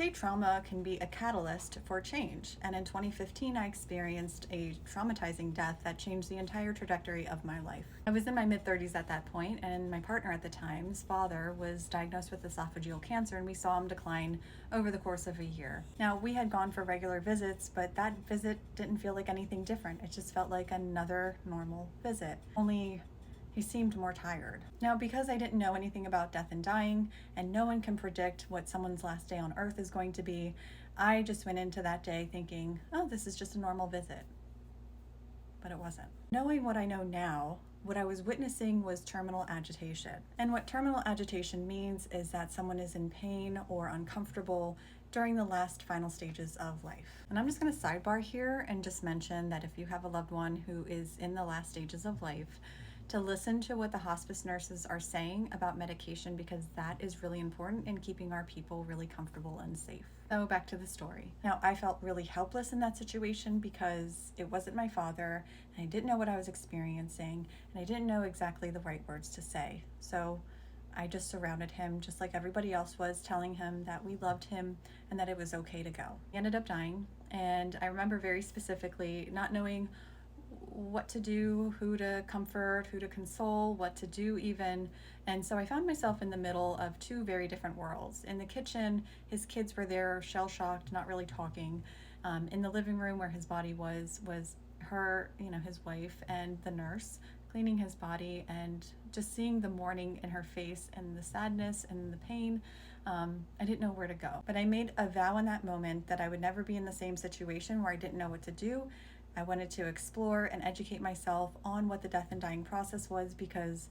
say trauma can be a catalyst for change, and in 2015 I experienced a traumatizing death that changed the entire trajectory of my life. I was in my mid-30s at that point, and my partner at the time's father was diagnosed with esophageal cancer, and we saw him decline over the course of a year. Now, we had gone for regular visits, but that visit didn't feel like anything different. It just felt like another normal visit, only he seemed more tired. Now, because I didn't know anything about death and dying, and no one can predict what someone's last day on earth is going to be, I just went into that day thinking, oh, this is just a normal visit. But it wasn't. Knowing what I know now, what I was witnessing was terminal agitation. And what terminal agitation means is that someone is in pain or uncomfortable during the last final stages of life. And I'm just going to sidebar here and just mention that if you have a loved one who is in the last stages of life, to listen to what the hospice nurses are saying about medication, because that is really important in keeping our people really comfortable and safe. So back to the story. Now, I felt really helpless in that situation because it wasn't my father, and I didn't know what I was experiencing, and I didn't know exactly the right words to say. So I just surrounded him just like everybody else was, telling him that we loved him and that it was okay to go. He ended up dying, and I remember very specifically not knowing what to do, who to comfort, who to console, what to do even. And so I found myself in the middle of two very different worlds. In the kitchen, his kids were there, shell-shocked, not really talking. In the living room where his body was her, his wife and the nurse cleaning his body, and just seeing the mourning in her face and the sadness and the pain. I didn't know where to go. But I made a vow in that moment that I would never be in the same situation where I didn't know what to do. I wanted to explore and educate myself on what the death and dying process was, because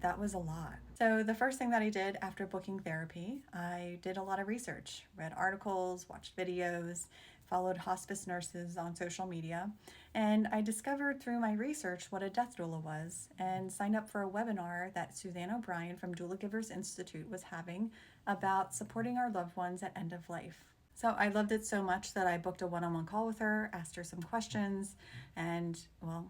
that was a lot. So the first thing that I did after booking therapy, I did a lot of research, read articles, watched videos, followed hospice nurses on social media, and I discovered through my research what a death doula was, and signed up for a webinar that Suzanne O'Brien from Doula Givers Institute was having about supporting our loved ones at end of life. So I loved it so much that I booked a one-on-one call with her, asked her some questions, and well,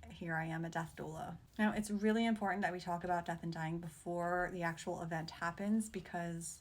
here I am, a death doula. Now, it's really important that we talk about death and dying before the actual event happens, because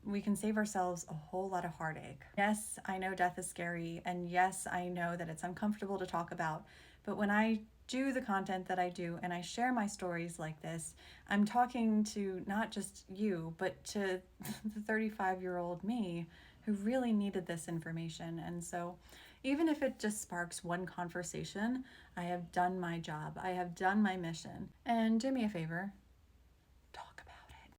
we can save ourselves a whole lot of heartache. Yes, I know death is scary, and yes, I know that it's uncomfortable to talk about, but when I do the content that I do and I share my stories like this, I'm talking to not just you, but to the 35-year-old me who really needed this information. And so even if it just sparks one conversation, I have done my job. I have done my mission. And do me a favor,